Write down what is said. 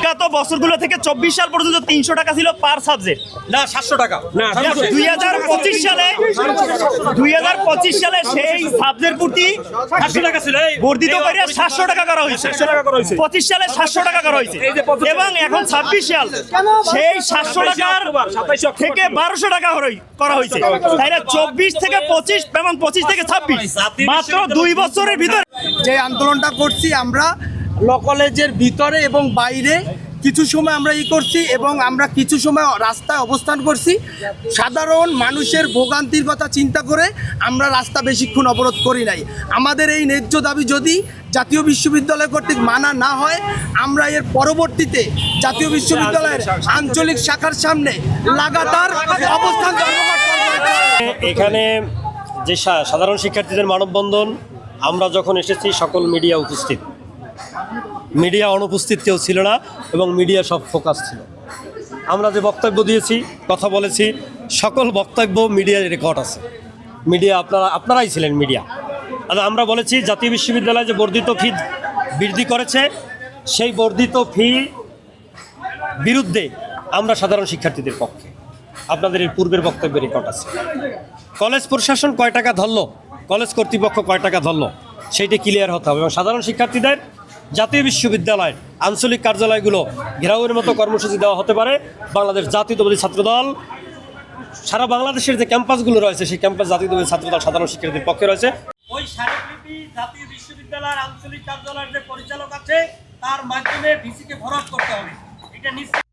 গত বছরগুলো থেকে 24 সাল পর্যন্ত 300 টাকা ছিল পার সাবজেক্ট, না 700 টাকা না। 2025 সালে সেই সাবজেক্ট প্রতি 700 টাকা ছিল, বর্ধিত করে 700 টাকা করা হয়েছে। 25 সালে 700 টাকা করা হয়েছে এবং এখন 26 সাল সেই 700 টাকার থেকে 1200 টাকা করা হয়েছে। তাইলে 24 থেকে 25 এবং 25 থেকে 26 মাত্র 2 বছরের ভিতরে যে আন্দোলনটা করছি আমরা ল কলেজের ভিতরে এবং বাইরে কিছু সময় আমরা করছি এবং আমরা কিছু সময় রাস্তায় অবস্থান করছি। সাধারণ মানুষের ভোগান্তির কথা চিন্তা করে আমরা রাস্তা বেশিক্ষণ অবরোধ করি নাই। আমাদের এই ন্যায্য দাবি যদি জাতীয় বিশ্ববিদ্যালয় কর্তৃক মানা না হয়, আমরা এর পরবর্তীতে জাতীয় বিশ্ববিদ্যালয়ের আঞ্চলিক শাখার সামনে লাগাতার অবস্থান ধর্মঘট করব। এখানে যে সাধারণ শিক্ষার্থীদের মানববন্ধন, আমরা যখন এসেছি সকল মিডিয়া উপস্থিত, মিডিয়া অনুপস্থিত কেউ ছিল না এবং মিডিয়া সব ফোকাস ছিল। আমরা যে বক্তব্য দিয়েছি, কথা বলেছি, সকল বক্তব্য মিডিয়ার রেকর্ড আছে। মিডিয়া আপনারাই ছিলেন মিডিয়া। আর আমরা বলেছি জাতীয় বিশ্ববিদ্যালয় যে বর্ধিত ফি বৃদ্ধি করেছে, সেই বর্ধিত ফি বিরুদ্ধে আমরা সাধারণ শিক্ষার্থীদের পক্ষে। আপনাদের এর পূর্বের বক্তব্যের রেকর্ড আছে। কলেজ প্রশাসন কয় টাকা ধরলো, কলেজ কর্তৃপক্ষ কয় টাকা ধরলো, সেইটা ক্লিয়ার হতে হবে এবং সাধারণ শিক্ষার্থীদের জাতীয় বিশ্ববিদ্যালয় আঞ্চলিক কার্যালয়গুলো ঘেরাওয়ের মতো কর্মসূচি দেওয়া হতে পারে। বাংলাদেশ জাতীয়তাবাদী ছাত্রদল সারা বাংলাদেশের যে ক্যাম্পাসগুলো রয়েছে, সেই ক্যাম্পাস জাতীয়তাবাদী ছাত্রদল সাধারণ শিক্ষার্থীদের পক্ষে রয়েছে। ওই স্মারকলিপি জাতীয় বিশ্ববিদ্যালয়ের আঞ্চলিক কার্যালয়ের যে পরিচালক আছে, তার মাধ্যমে ভিসিকে ফরওয়ার্ড করতে হবে। এটা নিশ্চিত